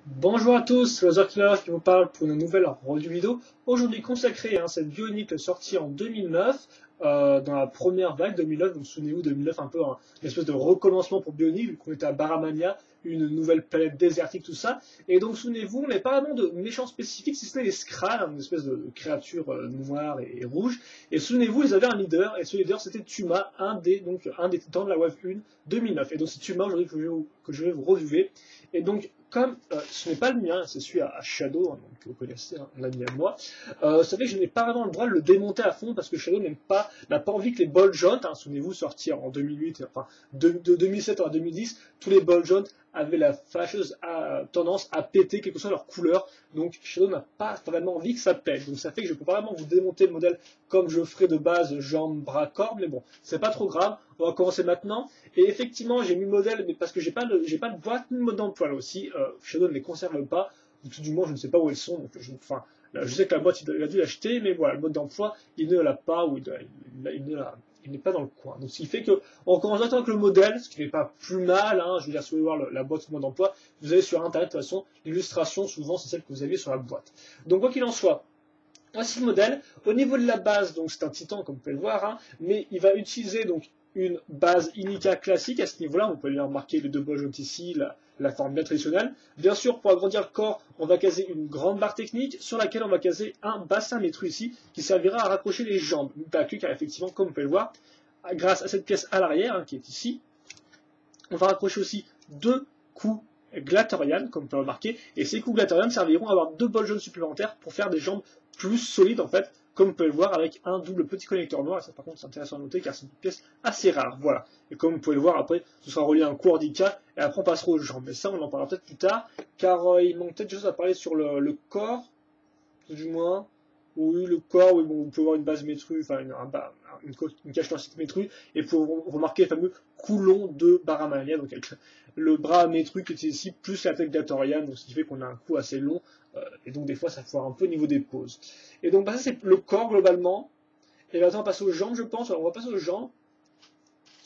Bonjour à tous, c'est Loser qui vous parle pour une nouvelle review vidéo. Aujourd'hui consacrée à cette Bionicle sortie en 2009, dans la première vague 2009. Donc souvenez-vous, 2009, un peu une espèce de recommencement pour Bionicle, vu qu'on était à Baramania, une nouvelle planète désertique, tout ça. Et donc souvenez-vous, on n'avait pas vraiment de méchants spécifiques, si ce n'est les Skrulls, une espèce de créature noire et rouge. Et souvenez-vous, ils avaient un leader, et ce leader c'était Tuma, un des titans de la Wave 1 2009. Et donc c'est Tuma aujourd'hui que je vais vous reviewer. Et donc, comme ce n'est pas le mien, c'est celui à Shadow, hein, donc vous connaissez, hein, l'ami à moi, vous savez que je n'ai pas vraiment le droit de le démonter à fond parce que Shadow n'a pas envie que les balls jaunes, hein, souvenez-vous, sortir en 2008, enfin de 2007 à 2010, tous les balls jaunes avaient la fâcheuse tendance à péter quelle que soit leur couleur, donc Shadow n'a pas vraiment envie que ça pète, donc ça fait que je peux pas vraiment vous démonter le modèle comme je ferai de base jambes, bras, corps, mais bon, c'est pas trop grave, on va commencer maintenant. Et effectivement, j'ai mis le modèle, mais parce que j'ai pas de boîte ni de mode d'emploi là aussi. Shadow ne les conserve pas, ou tout du moins je ne sais pas où elles sont. Donc enfin, là, je sais que la boîte il a dû l'acheter, mais voilà, le mode d'emploi il ne l'a pas ou il n'est pas dans le coin. Donc ce qui fait que on commence maintenant avec le modèle, ce qui n'est pas plus mal. Hein, je veux dire, si vous voulez voir la boîte mode d'emploi, vous avez sur internet de toute façon l'illustration. Souvent c'est celle que vous avez sur la boîte. Donc quoi qu'il en soit. Voici le modèle. Au niveau de la base, donc c'est un titan comme vous pouvez le voir, hein, mais il va utiliser donc une base Inika classique à ce niveau-là. Vous pouvez bien remarquer les deux bols ici, la forme bien traditionnelle. Bien sûr, pour agrandir le corps, on va caser une grande barre technique sur laquelle on va caser un bassin métru ici qui servira à raccrocher les jambes. Pas que, car effectivement, comme vous pouvez le voir, grâce à cette pièce à l'arrière hein, qui est ici, on va raccrocher aussi deux coups Glatorian, comme on peut le remarquer, et ces coups Glatorian serviront à avoir deux bols jaunes supplémentaires pour faire des jambes plus solides en fait, comme on peut le voir avec un double petit connecteur noir, et ça par contre c'est intéressant à noter car c'est une pièce assez rare, voilà. Et comme vous pouvez le voir après, ce sera relié à un coup handicap, et après on passera aux jambes, mais ça on en parlera peut-être plus tard, car il manque peut-être des choses à parler sur le corps, tout du moins. Oui, le corps, oui, bon, on peut voir une base métrue, enfin une cache thoracique métrue, et pour remarquer le fameux coulon de Baramania, donc avec le bras métru qui est ici, plus la tête d'Atorian, donc ce qui fait qu'on a un cou assez long, et donc des fois ça foire un peu au niveau des poses. Et donc bah, ça c'est le corps globalement, et maintenant on va passer aux jambes je pense, alors on va passer aux jambes,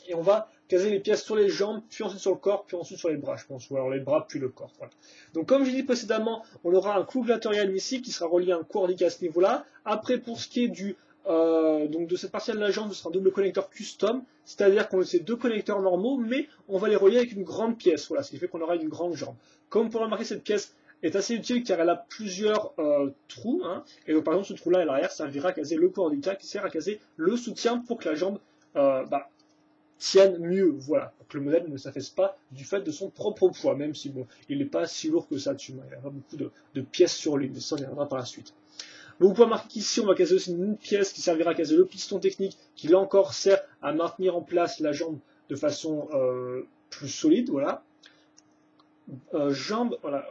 et on va caser les pièces sur les jambes, puis ensuite sur le corps, puis ensuite sur les bras, je pense, ou alors les bras, puis le corps. Voilà. Donc comme j'ai dit précédemment, on aura un clou glatorial ici qui sera relié à un cou handicap à ce niveau-là. Après, pour ce qui est donc de cette partie de la jambe, ce sera un double connecteur custom, c'est-à-dire qu'on a ces deux connecteurs normaux, mais on va les relier avec une grande pièce, voilà, ce qui fait qu'on aura une grande jambe. Comme vous pourrez remarquer, cette pièce est assez utile car elle a plusieurs trous, hein, et donc par exemple ce trou-là à l'arrière servira à caser le cou handicap qui sert à caser le soutien pour que la jambe tiennent mieux, voilà, pour que le modèle ne s'affaisse pas du fait de son propre poids, même si bon, il n'est pas si lourd que ça, il n'y a pas beaucoup de pièces sur lui, mais ça on y reviendra par la suite. Donc vous pouvez remarquer qu'ici on va caser aussi une pièce qui servira à caser le piston technique, qui là encore sert à maintenir en place la jambe de façon plus solide, voilà. Jambe, voilà,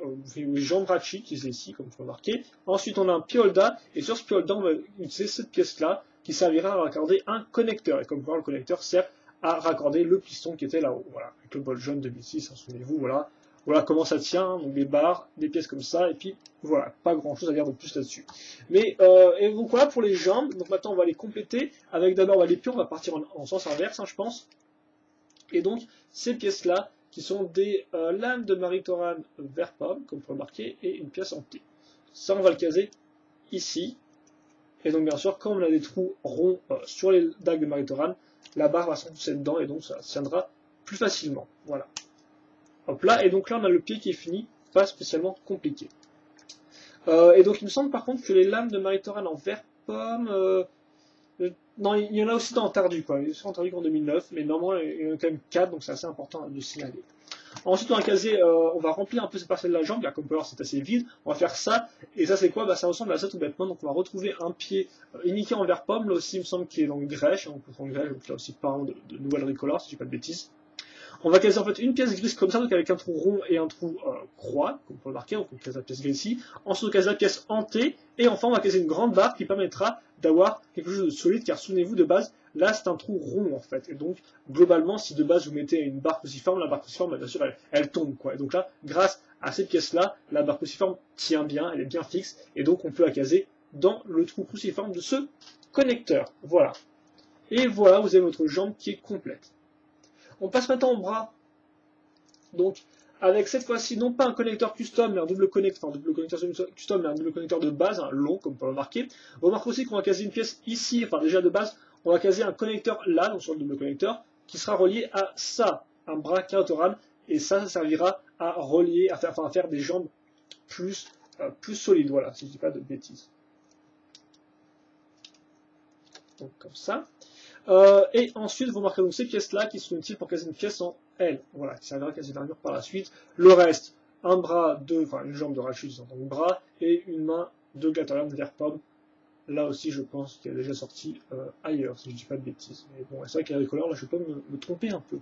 jambe ratchet qui est ici, comme vous pouvez remarquer. Ensuite on a un piolda, et sur ce piolda on va utiliser cette pièce-là, qui servira à raccorder un connecteur, et comme vous voyez le connecteur sert à raccorder le piston qui était là-haut, voilà, avec le bol jaune 2006, hein, souvenez-vous, voilà. Voilà comment ça tient, donc des barres, des pièces comme ça, et puis voilà, pas grand chose à dire de plus là-dessus. Mais, et donc voilà pour les jambes, donc maintenant on va les compléter, avec d'abord les pieds, on va partir en sens inverse, hein, je pense. Et donc, ces pièces-là, qui sont des lames de Maritoran vert pomme, comme vous pouvez remarquer, et une pièce en T. Ça, on va le caser ici. Et donc, bien sûr, quand on a des trous ronds sur les dagues de Maritoran, la barre va s'enfoncer dedans et donc ça tiendra plus facilement. Voilà. Hop là, et donc là, on a le pied qui est fini, pas spécialement compliqué. Et donc, il me semble par contre que les lames de Maritoran en vert pomme. Non, il y en a aussi dans Tardu, quoi. Ils sont en Tardu en 2009, mais normalement, il y en a quand même 4, donc c'est assez important de signaler. Ensuite, on va caser, on va remplir un peu cette partie de la jambe, car comme vous pouvez voir, c'est assez vide. On va faire ça, et ça, c'est quoi? Bah, ça ressemble à ça tout bêtement. Donc, on va retrouver un pied uniqué en vert pomme, là aussi, il me semble qu'il est dans Grèche, on peut prendre Grèche, donc là aussi, parents de nouvelles Ricolor, si je dis pas de bêtises. On va caser en fait une pièce grise comme ça, donc avec un trou rond et un trou croix, comme vous pouvez remarquer, donc on case la pièce grise ici. Ensuite on case la pièce hantée, et enfin on va caser une grande barre qui permettra d'avoir quelque chose de solide, car souvenez-vous de base, là c'est un trou rond en fait, et donc globalement si de base vous mettez une barre cruciforme, la barre cruciforme bien sûr elle tombe quoi, et donc là grâce à cette pièce là, la barre cruciforme tient bien, elle est bien fixe, et donc on peut la caser dans le trou cruciforme de ce connecteur, voilà. Et voilà, vous avez votre jambe qui est complète. On passe maintenant au bras. Donc, avec cette fois-ci non pas un connecteur custom, mais un double connecteur, enfin double connecteur custom, mais un double connecteur de base, un long, comme on peut le remarquer. On remarque aussi qu'on va caser une pièce ici, enfin déjà de base, on va caser un connecteur là, donc sur le double connecteur, qui sera relié à ça, un bras carothoral, et ça servira à relier, à faire des jambes plus solides, voilà, si je dis pas de bêtises. Donc comme ça. Et ensuite, vous remarquez donc ces pièces-là qui sont utiles pour caser une pièce en L, voilà, qui servira à caser l'armure par la suite. Le reste, un bras, une jambe de rachis, donc bras, et une main de Glatorian vers pomme. Là aussi, je pense qu'il est déjà sorti ailleurs, si je dis pas de bêtises. Mais bon, c'est vrai qu'il y a des couleurs, là, je peux me tromper un peu.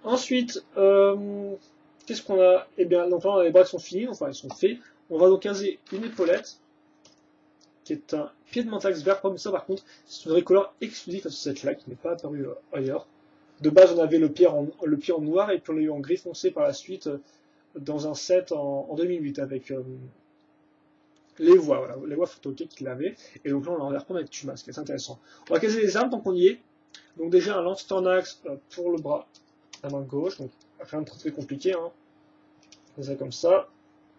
Ensuite, qu'est-ce qu'on a? Eh bien, donc là, les bras sont finis, enfin, ils sont faits. On va donc caser une épaulette, qui est un pied de Mantax vert pomme. Ça, par contre, c'est une vraie couleur exclusive à ce set-là, qui n'est pas apparu ailleurs. De base, on avait le pied en noir, et puis on l'a eu en gris foncé par la suite, dans un set en 2008, avec les voies, voilà, les voies photoquées qu'il avait. Et donc là, on l'a en vert pomme avec Tuma, ce qui est intéressant. On va caser les armes tant qu'on y est. Donc déjà, un lance tornax pour le bras, la main gauche, donc rien de très compliqué, hein. Ça comme ça.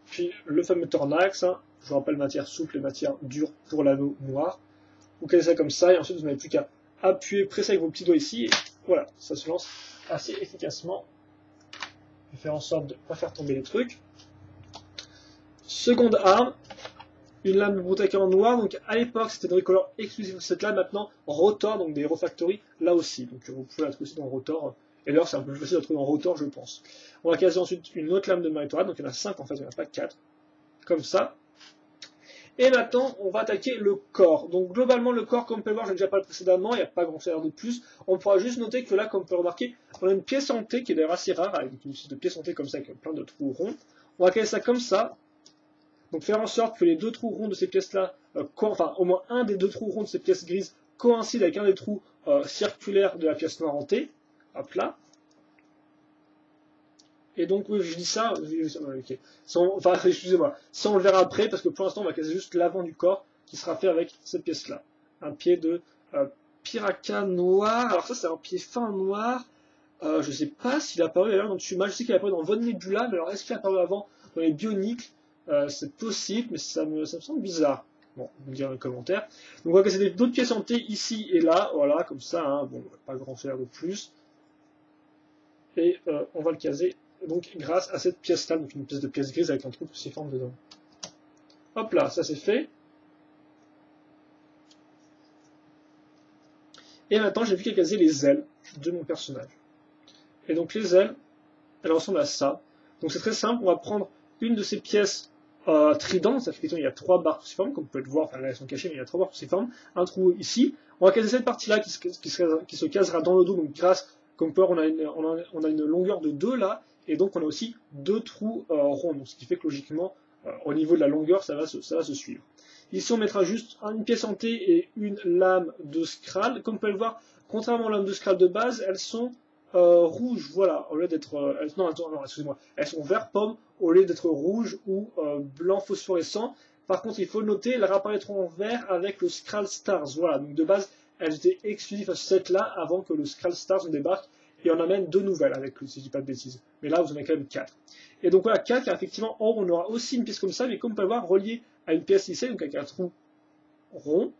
Puis le fameux tornax, hein. Je vous rappelle, matière souple et matière dure pour l'anneau noir. Vous calez ça comme ça, et ensuite vous n'avez plus qu'à appuyer, presser avec vos petits doigts ici, et voilà, ça se lance assez efficacement. Je vais faire en sorte de ne pas faire tomber les trucs. Seconde arme, une lame de Brutaka en noir, donc à l'époque c'était une couleur exclusive de cette lame, maintenant Rotor, donc des Refactory, là aussi, donc vous pouvez la trouver aussi dans Rotor, et d'ailleurs c'est un peu plus facile de trouver dans Rotor je pense. On va caser ensuite une autre lame de Meritorate, donc il y en a 5 en fait, il n'y en a pas 4, comme ça. Et maintenant, on va attaquer le corps. Donc globalement, le corps, comme on peut le voir, j'ai déjà parlé précédemment, il n'y a pas grand chose de plus. On pourra juste noter que là, comme on peut le remarquer, on a une pièce en T qui est d'ailleurs assez rare, avec une sorte de pièce en T comme ça, avec plein de trous ronds. On va caler ça comme ça. Donc faire en sorte que les deux trous ronds de ces pièces-là, enfin au moins un des deux trous ronds de ces pièces grises coïncide avec un des trous circulaires de la pièce noire en T. Hop là. Et donc, oui, je dis ça, okay. Enfin, excusez-moi, ça on le verra après, parce que pour l'instant, on va caser juste l'avant du corps, qui sera fait avec cette pièce-là. Un pied de Piraka noir, alors ça c'est un pied fin noir, je sais pas s'il est apparu d'ailleurs dans Tuma, je sais qu'il est apparu dans Von Nebula, mais alors est-ce qu'il est apparu avant dans les Bionicle? C'est possible, mais ça me semble bizarre. Bon, vous me direz dans les commentaires. Donc on va casser d'autres pièces en T ici et là, voilà, comme ça, hein. Bon, pas grand chose de plus. Et on va le caser donc grâce à cette pièce-là, donc une pièce de pièce grise avec un trou cruciforme dedans. Hop là, ça c'est fait. Et maintenant, j'ai plus qu'à caser les ailes de mon personnage. Et donc les ailes, elles ressemblent à ça. Donc c'est très simple, on va prendre une de ces pièces trident, ça fait qu'il y a 3 barres cruciformes, comme vous pouvez le voir, enfin là elles sont cachées, mais il y a 3 barres cruciformes, un trou ici. On va caser cette partie-là qui se casera dans le dos, donc grâce, comme vous pouvez voir, on a une longueur de 2 là, et donc on a aussi 2 trous ronds, donc ce qui fait que logiquement, au niveau de la longueur, ça va se suivre. Ici on mettra juste une pièce en T et une lame de Skral. Comme vous pouvez le voir, contrairement aux lames de Skral de base, elles sont rouges, voilà, au lieu d'être... non, excusez-moi, elles sont vert pomme au lieu d'être rouges ou blanc phosphorescent. Par contre, il faut le noter, elles réapparaîtront en vert avec le Skral Stars, voilà, donc de base, elles étaient exclusives à ce set-là avant que le Skral Stars ne débarque, et on amène 2 nouvelles avec lui, si je dis pas de bêtises. Mais là, vous en avez quand même 4. Et donc voilà, 4, car effectivement, en haut, on aura aussi une pièce comme ça, mais comme vous pouvez le voir, reliée à une pièce ici, donc avec un trou rond,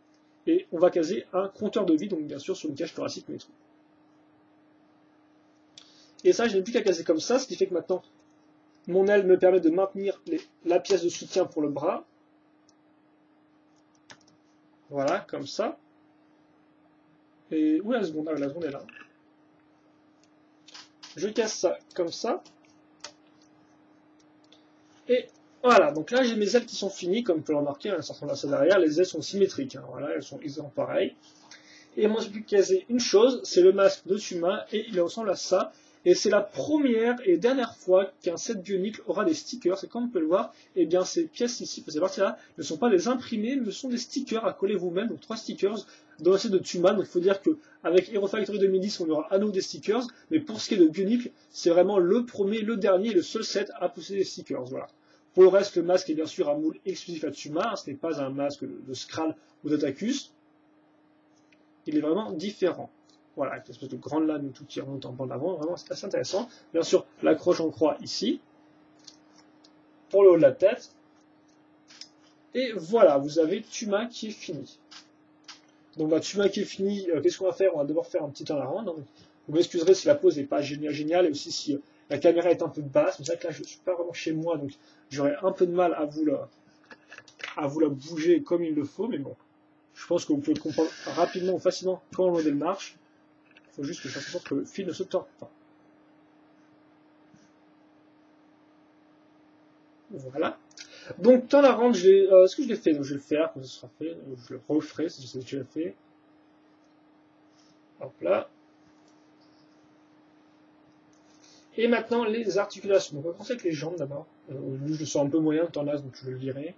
et on va caser un compteur de vie, donc bien sûr sur une cage thoracique métro. Et ça, je n'ai plus qu'à caser comme ça, ce qui fait que maintenant, mon aile me permet de maintenir la pièce de soutien pour le bras. Voilà, comme ça. Et où est la seconde? Ah, la seconde est là. Je casse ça comme ça. Et voilà, donc là j'ai mes ailes qui sont finies, comme vous pouvez le remarquer, elles ressemblent à ça derrière, les ailes sont symétriques, hein, voilà, elles sont exactement pareilles. Et moi j'ai pu caser une chose, c'est le masque de Tuma, et il ressemble à ça. Et c'est la première et dernière fois qu'un set Bionicle aura des stickers, et comme on peut le voir, eh bien ces pièces ici, ces parties-là, ne sont pas des imprimés, mais sont des stickers à coller vous-même, donc 3 stickers dans le set de Tuma, donc il faut dire qu'avec Hero Factory 2010, on aura à nouveau des stickers, mais pour ce qui est de Bionicle, c'est vraiment le premier, le dernier, le seul set à posséder des stickers, voilà. Pour le reste, le masque est bien sûr un moule exclusif à Tuma, ce n'est pas un masque de Skral ou d'Atacus, il est vraiment différent. voilà, avec une espèce de grande lame et tout qui remonte en bande avant, vraiment c'est assez intéressant. Bien sûr, l'accroche en croix ici, pour le haut de la tête. Et voilà, vous avez Tuma qui est fini. Donc bah, Tuma qui est fini, qu'est-ce qu'on va faire? On va devoir faire un petit turnaround. Hein. Vous m'excuserez si la pose n'est pas géniale, et aussi si la caméra est un peu basse. C'est vrai que là, je ne suis pas vraiment chez moi, donc j'aurais un peu de mal à vous la bouger comme il le faut, mais bon. Je pense que vous pouvez comprendre rapidement ou facilement comment le modèle marche. Il faut juste que je fasse en sorte que le fil ne se tord pas. Voilà. Donc, turnaround, est-ce que je l'ai fait? Donc, je vais le faire, quand ce sera fait. Je le referai si je déjà fait. Hop là. Et maintenant, les articulations. Donc, on va commencer avec les jambes d'abord. Lui, je le sens un peu moyen, le turnas, donc je le lirai.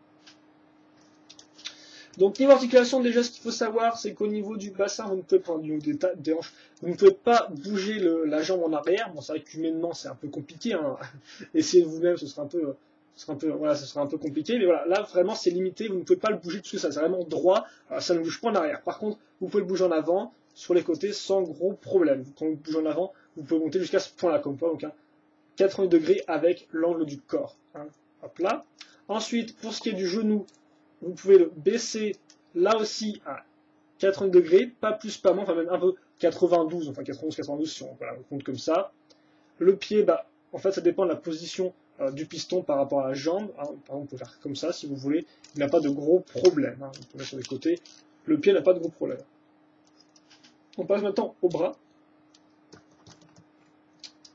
Donc, niveau articulation, déjà, ce qu'il faut savoir, c'est qu'au niveau du bassin, vous ne pouvez pas, au niveau des hanches, vous ne pouvez pas bouger la jambe en arrière. Bon, c'est vrai qu'humainement, c'est un peu compliqué. Hein. Essayez de vous-même, ce sera un peu compliqué. Mais voilà, là, vraiment, c'est limité. Vous ne pouvez pas le bouger parce que ça, c'est vraiment droit. Ça ne bouge pas en arrière. Par contre, vous pouvez le bouger en avant, sur les côtés, sans gros problème. Quand vous bougez en avant, vous pouvez monter jusqu'à ce point-là, comme quoi, donc, hein, 80 degrés avec l'angle du corps. Hein. Hop là. Ensuite, pour ce qui est du genou, vous pouvez le baisser là aussi à 80 degrés, pas plus, pas moins, enfin même un peu 92, enfin 91, 92 si on compte comme ça. Le pied, bah, en fait, ça dépend de la position du piston par rapport à la jambe. Hein. Par exemple, on peut faire comme ça si vous voulez. Il n'a pas de gros problème. Hein. On peut mettre sur les côtés. Le pied n'a pas de gros problème. On passe maintenant au bras.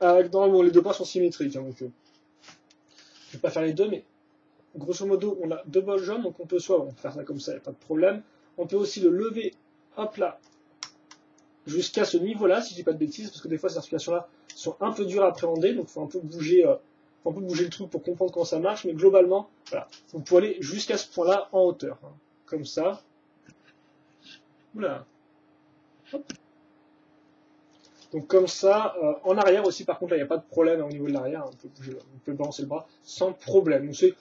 Normalement, les deux bras sont symétriques. Hein, donc, je ne vais pas faire les deux, mais grosso modo, on a deux bols jaunes, donc on peut soit faire ça comme ça, il n'y a pas de problème. On peut aussi le lever, hop là, jusqu'à ce niveau-là, si je dis pas de bêtises, parce que des fois ces articulations-là sont un peu dures à appréhender, donc il faut un peu bouger le truc pour comprendre comment ça marche, mais globalement, voilà, vous pouvez aller jusqu'à ce point-là en hauteur, hein, comme ça. Oula. Hop. Donc comme ça, en arrière aussi, par contre, là, il n'y a pas de problème au niveau de l'arrière, on peut balancer le bras sans problème. Donc c'est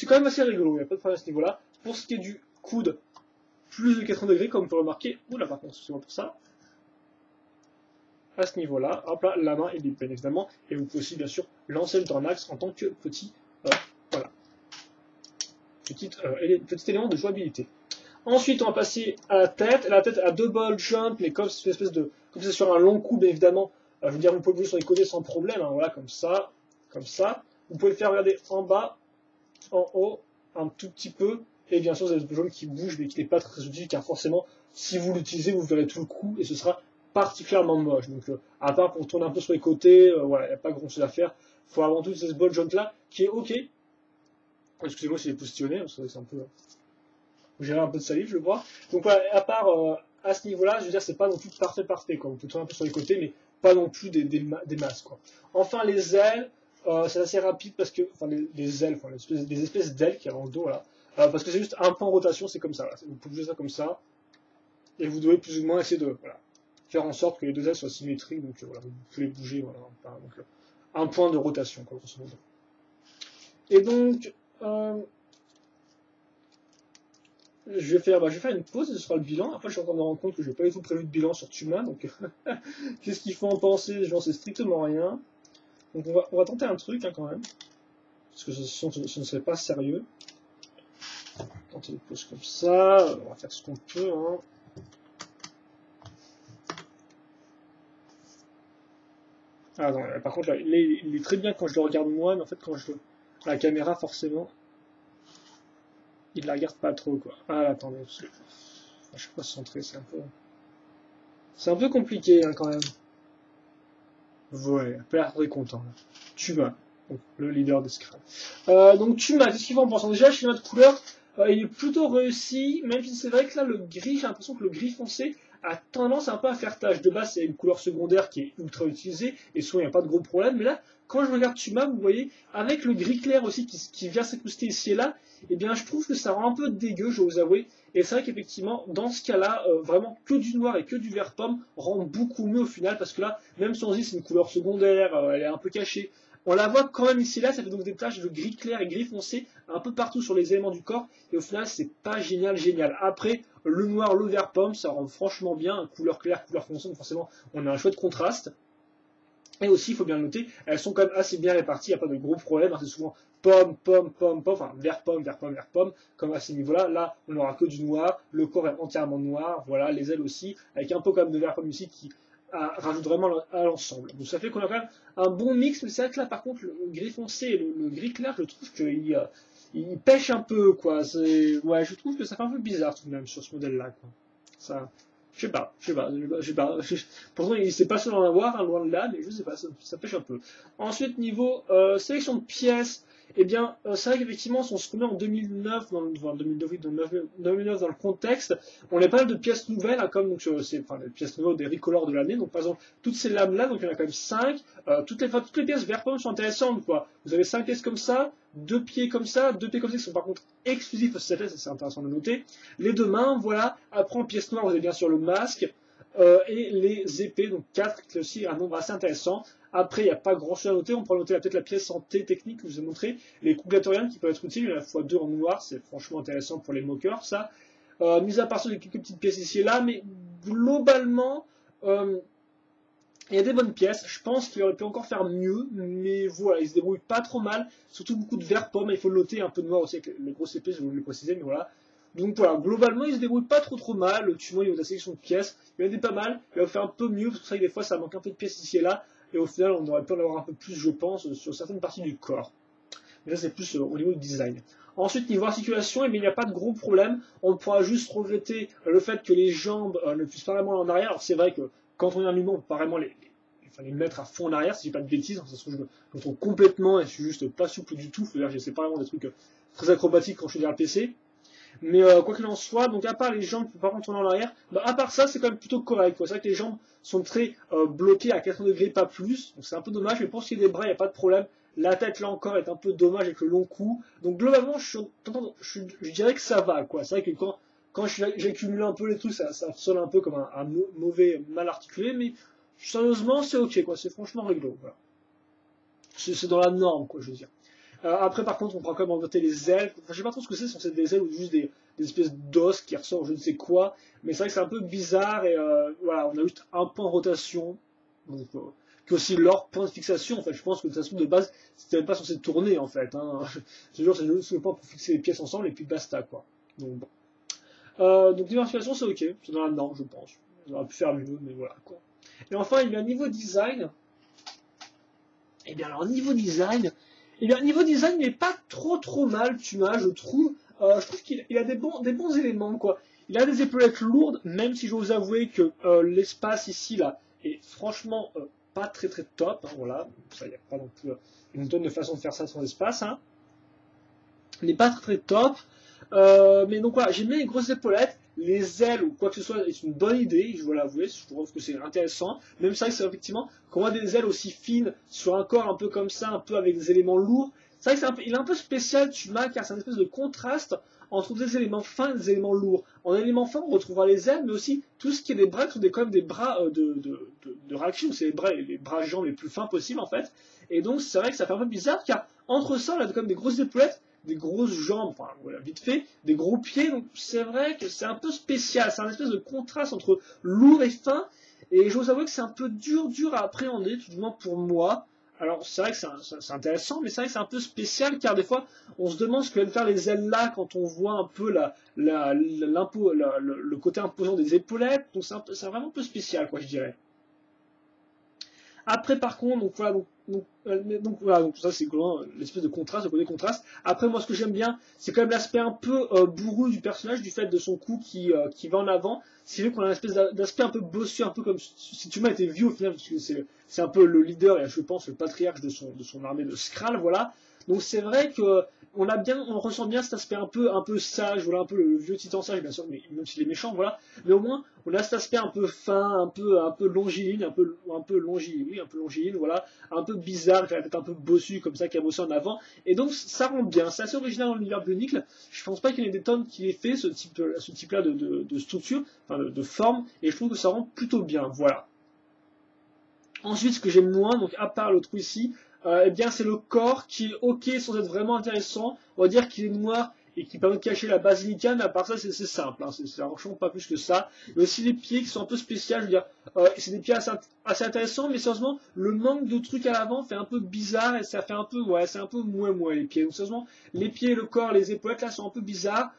quand même assez rigolo, il n'y a pas de problème à ce niveau-là. Pour ce qui est du coude, plus de 80 degrés, comme on peut remarquer, oula, par contre, c'est bon pour ça. À ce niveau-là, hop là, la main est libre, bien évidemment, et vous pouvez aussi, bien sûr, lancer le tornax en tant que petit élément de jouabilité. Ensuite, on va passer à la tête. La tête a deux ball joints, mais comme c'est sur un long coup, bien évidemment, je veux dire, vous pouvez bouger sur les côtés sans problème. Hein, voilà, comme ça. Vous pouvez le faire regarder en bas, en haut, un tout petit peu. Et bien sûr, vous avez le jaune qui bouge, mais qui n'est pas très utile, car forcément, si vous l'utilisez, vous verrez tout le coup, et ce sera particulièrement moche. Donc, à part pour tourner un peu sur les côtés, voilà, il n'y a pas grand chose à faire. Il faut avant tout ce ball joint là, qui est ok. Excusez-moi si j'ai positionné, parce que c'est un peu. J'ai un peu de salive, je vois. Donc voilà, à part à ce niveau-là, je veux dire, c'est pas non plus parfait, quoi. On peut tourner un peu sur les côtés, mais pas non plus des masses, quoi. Enfin, les ailes, c'est assez rapide parce que, enfin, les ailes, enfin, des espèces d'ailes qui y a dans le dos, là. Parce que c'est juste un point de rotation, c'est comme ça, là. Vous pouvez bouger ça comme ça, et vous devez plus ou moins essayer de, faire en sorte que les deux ailes soient symétriques, donc voilà, vous pouvez les bouger, voilà. Donc, un point de rotation, quoi, grosso modo. Et donc, je vais faire une pause et ce sera le bilan. Après, je suis en train de me rendre compte que je n'ai pas du tout prévu de bilan sur Tuma, donc qu'est-ce qu'il faut en penser? J'en sais strictement rien. Donc on va tenter un truc hein, quand même, parce que ce ne serait pas sérieux. Tenter une pause comme ça, on va faire ce qu'on peut. Hein. Ah non, par contre, là, il est très bien quand je le regarde moi, mais en fait, quand je la caméra, forcément, il la regarde pas trop, quoi. Ah, là, attendez, parce que je sais pas se centrer, c'est un peu compliqué, hein, quand même. Ouais, pas l'air très content, là. Tuma, donc, le leader des Scrabble. Donc, Tuma, qu'est-ce qu'il faut en pensant? Déjà, le schéma de couleur, il est plutôt réussi, même si c'est vrai que là, le gris, j'ai l'impression que le gris foncé a tendance un peu à faire tâche. De base, c'est une couleur secondaire qui est ultra utilisée, et souvent, il n'y a pas de gros problème, mais là, quand je regarde Tuma, vous voyez, avec le gris clair aussi qui vient s'écouster ici et là, eh bien, je trouve que ça rend un peu dégueu, je vais vous avouer. Et c'est vrai qu'effectivement, dans ce cas-là, vraiment que du noir et que du vert pomme rend beaucoup mieux au final, parce que là, même si on se dit c'est une couleur secondaire, elle est un peu cachée, On la voit quand même ici là, ça fait donc des taches de gris clair et gris foncé un peu partout sur les éléments du corps, et au final c'est pas génial. Après, le noir, le vert pomme, ça rend franchement bien, couleur claire, couleur foncée, donc forcément on a un chouette contraste. Et aussi, il faut bien le noter, elles sont quand même assez bien réparties, il n'y a pas de gros problèmes, hein, c'est souvent pomme, enfin vert pomme, comme à ces niveaux-là. Là, on n'aura que du noir, le corps est entièrement noir, voilà, les ailes aussi, avec un peu quand même de vert pomme ici qui rajoute vraiment à l'ensemble. Donc ça fait qu'on a quand même un bon mix, mais c'est vrai que là, par contre, le gris foncé et le gris clair, je trouve qu'il pêche un peu, quoi. Ouais, je trouve que ça fait un peu bizarre tout de même sur ce modèle-là, quoi. Ça, je sais pas. Pourtant, c'est pas seul en avoir, hein, loin de là, mais je sais pas, ça pêche un peu. Ensuite, niveau sélection de pièces, eh bien, c'est vrai qu'effectivement, si on se remet en 2009, enfin, 2009, oui, 2009 dans le contexte, on a pas mal de pièces nouvelles, hein, comme donc, c'est enfin, des pièces nouvelles des recolors de l'année. Donc, par exemple, toutes ces lames-là, donc il y en a quand même 5. Toutes les pièces vert pomme sont intéressantes, quoi. Vous avez 5 pièces comme ça, 2 pieds comme ça, 2 pieds comme ça, qui sont par contre exclusifs au CFS, c'est intéressant de noter. Les deux mains, voilà. Après, en pièce noire, vous avez bien sûr le masque. Et les épées, donc 4, qui est aussi un nombre assez intéressant. Après, il n'y a pas grand chose à noter. On pourra noter peut-être la pièce santé technique que je vous ai montré. Les coupes Gatorian qui peuvent être utiles, il y en a x2 en noir, c'est franchement intéressant pour les moqueurs, ça. Mis à part ça, il y a quelques petites pièces ici et là, mais globalement, il y a des bonnes pièces. Je pense qu'il aurait pu encore faire mieux, mais voilà, il se débrouille pas trop mal. Surtout beaucoup de vert pomme, il faut le noter, un peu de noir aussi avec les grosses épées, je voulais le préciser, mais voilà. Donc voilà, globalement, il se débrouille pas trop mal. Le tunnel, au niveau de la sélection de pièces, il en a pas mal. Il va faire un peu mieux, parce que ça, des fois, ça manque un peu de pièces ici et là. Et au final, on aurait pu en avoir un peu plus, je pense, sur certaines parties du corps. Mais là, c'est plus au niveau du design. Ensuite, niveau articulation, eh bien, il n'y a pas de gros problème. On pourra juste regretter le fait que les jambes ne puissent pas vraiment aller en arrière. Alors, c'est vrai que quand on est un humain, on peut pas vraiment les mettre à fond en arrière, si j'ai pas de bêtises. Ça se trouve, je me trompe complètement et je suis juste pas souple du tout. C'est-à-dire, j'essaie pas vraiment des trucs très acrobatiques quand je suis derrière le PC. Mais quoi qu'il en soit, donc à part les jambes qui ne peuvent pas retourner en arrière, bah, à part ça, c'est quand même plutôt correct. C'est vrai que les jambes sont très bloquées à 80 degrés, pas plus. Donc c'est un peu dommage, mais pour ce qui est des bras, il n'y a pas de problème. La tête, là encore, est un peu dommage avec le long cou. Donc globalement, je dirais que ça va, quoi. C'est vrai que quand j'accumule un peu les trucs, ça sonne un peu comme un mauvais mal articulé, mais sérieusement, c'est ok, quoi. C'est franchement réglo. Voilà. C'est dans la norme, quoi, je veux dire. Après, par contre, on pourra quand même noter les ailes. Enfin, je sais pas trop ce que c'est, sont des ailes ou juste des espèces d'os qui ressortent je ne sais quoi. Mais c'est vrai que c'est un peu bizarre et voilà, on a juste un point de rotation. Donc, qui est aussi leur point de fixation. En fait, je pense que de toute façon, de base, c'était même pas censé tourner, en fait. Hein. C'est juste le point pour fixer les pièces ensemble et puis basta, quoi. Donc, bon. Donc, diversification, c'est ok. C'est dans la norme, je pense. On aurait pu faire mieux, mais voilà, quoi. Et enfin, il y a un niveau design. Et bien, alors, niveau design, eh bien, niveau design, il n'est pas trop mal, Puma, je trouve. Je trouve qu'il a des bons éléments, quoi. Il a des épaulettes lourdes, même si je dois vous avouer que l'espace ici, là, est franchement pas très top. Hein, voilà, ça, il n'y a pas non plus une tonne de façon de faire ça sans espace. Hein. Il n'est pas très top. Mais donc voilà, j'ai mis les grosses épaulettes. Les ailes ou quoi que ce soit est une bonne idée, je dois l'avouer, je trouve que c'est intéressant. Même ça, c'est effectivement, quand on a des ailes aussi fines sur un corps un peu comme ça, un peu avec des éléments lourds, c'est vrai qu'il est un peu spécial, Tuma, car c'est une espèce de contraste entre des éléments fins et des éléments lourds. En éléments fins, on retrouvera les ailes, mais aussi tout ce qui est des bras, qui sont quand même des bras de réaction, c'est les bras jambes les plus fins possibles en fait. Et donc c'est vrai que ça fait un peu bizarre, car entre ça, on a quand même des grosses épaulettes, des grosses jambes, enfin voilà, vite fait, des gros pieds, donc c'est vrai que c'est un peu spécial, c'est un espèce de contraste entre lourd et fin, et je vous avoue que c'est un peu dur à appréhender, tout du moins pour moi. Alors c'est vrai que c'est intéressant, mais c'est vrai que c'est un peu spécial, car des fois, on se demande ce que viennent faire les ailes là, quand on voit un peu le côté imposant des épaulettes, donc c'est vraiment un peu spécial, quoi, je dirais. Après, par contre, donc ça c'est l'espèce de contraste, le côté contraste. Après, moi, ce que j'aime bien, c'est quand même l'aspect un peu bourru du personnage, du fait de son cou qui va en avant. C'est vrai qu'on a une espèce d'aspect un peu bossu, un peu comme si Tuma était vieux au final, parce que c'est un peu le leader et je pense le patriarche de son armée de Skrull, voilà. Donc c'est vrai que on ressent bien cet aspect un peu sage, voilà, un peu le vieux titan sage, bien sûr, mais même s'il est méchant, voilà. Mais au moins, on a cet aspect un peu fin, un peu longiligne, un peu longiligne, voilà, un peu bizarre, qui a la tête un peu bossue, comme ça, qui a bossé en avant. Et donc, ça rend bien. C'est assez original dans l'univers Bionicle. Je pense pas qu'il y ait des tonnes qui aient fait ce type-là de structure, enfin, de forme, et je trouve que ça rend plutôt bien, voilà. Ensuite, ce que j'aime moins, donc à part le trou ici, eh bien c'est le corps qui est ok sans être vraiment intéressant. On va dire qu'il est noir et qui permet de cacher la basilica, mais à part ça c'est simple, hein, c'est franchement pas plus que ça. Il y a aussi les pieds qui sont un peu spéciaux, je veux dire, c'est des pieds assez intéressants, mais sérieusement le manque de trucs à l'avant fait un peu bizarre et ça fait un peu, ouais, c'est un peu mouais les pieds. Donc sérieusement, les pieds, le corps, les épaulettes là sont un peu bizarres.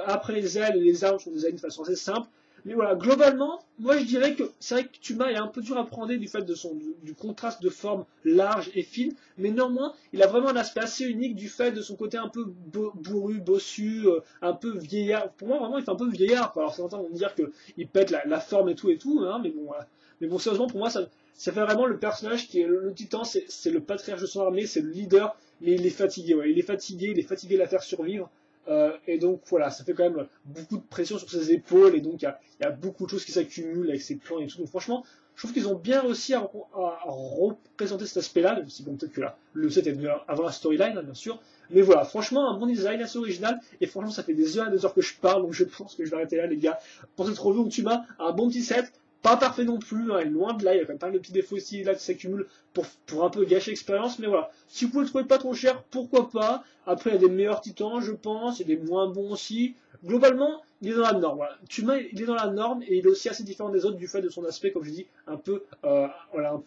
Après les ailes et les armes sont des ailes de façon assez simple. Mais voilà, globalement, moi je dirais que c'est vrai que Tuma est un peu dur à appréhender du fait de du contraste de forme large et fine, mais néanmoins, il a vraiment un aspect assez unique du fait de son côté un peu bourru, bossu, un peu vieillard. Pour moi, vraiment, il fait un peu vieillard, quoi. Alors, certains vont me dire qu'il pète la forme et tout, hein, mais bon, voilà. Mais bon, sérieusement, pour moi, ça fait vraiment le personnage qui est le titan, c'est le patriarche de son armée, c'est le leader, mais il est fatigué, ouais. Il est fatigué de la faire survivre. Et donc voilà, ça fait quand même beaucoup de pression sur ses épaules et donc il y a beaucoup de choses qui s'accumulent avec ses plans et tout. Donc franchement, je trouve qu'ils ont bien réussi à représenter cet aspect-là, même si bon peut-être que là, le set est venu avant la storyline, hein, bien sûr. Mais voilà, franchement, un bon design assez original et franchement, ça fait des heures et des heures que je parle, donc je pense que je vais arrêter là, les gars. Pour cette revue, Ultima, un bon petit set. Pas parfait non plus, hein, loin de là, il y a quand même pas mal de petits défauts ici là qui s'accumulent pour un peu gâcher l'expérience, mais voilà. Si vous pouvez le trouver pas trop cher, pourquoi pas. Après, il y a des meilleurs titans, je pense, et des moins bons aussi. Globalement, il est dans la norme. Voilà. Tuma, il est dans la norme et il est aussi assez différent des autres du fait de son aspect, comme je dis, un peu, voilà,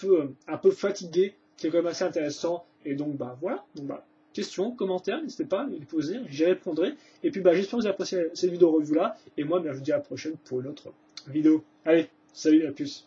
un peu fatigué, qui est quand même assez intéressant. Et donc, bah voilà. Donc, bah, questions, commentaires, n'hésitez pas à les poser, j'y répondrai. Et puis, bah, j'espère que vous avez apprécié cette vidéo revue là. Et moi, bah, je vous dis à la prochaine pour une autre vidéo. Allez, salut, à plus.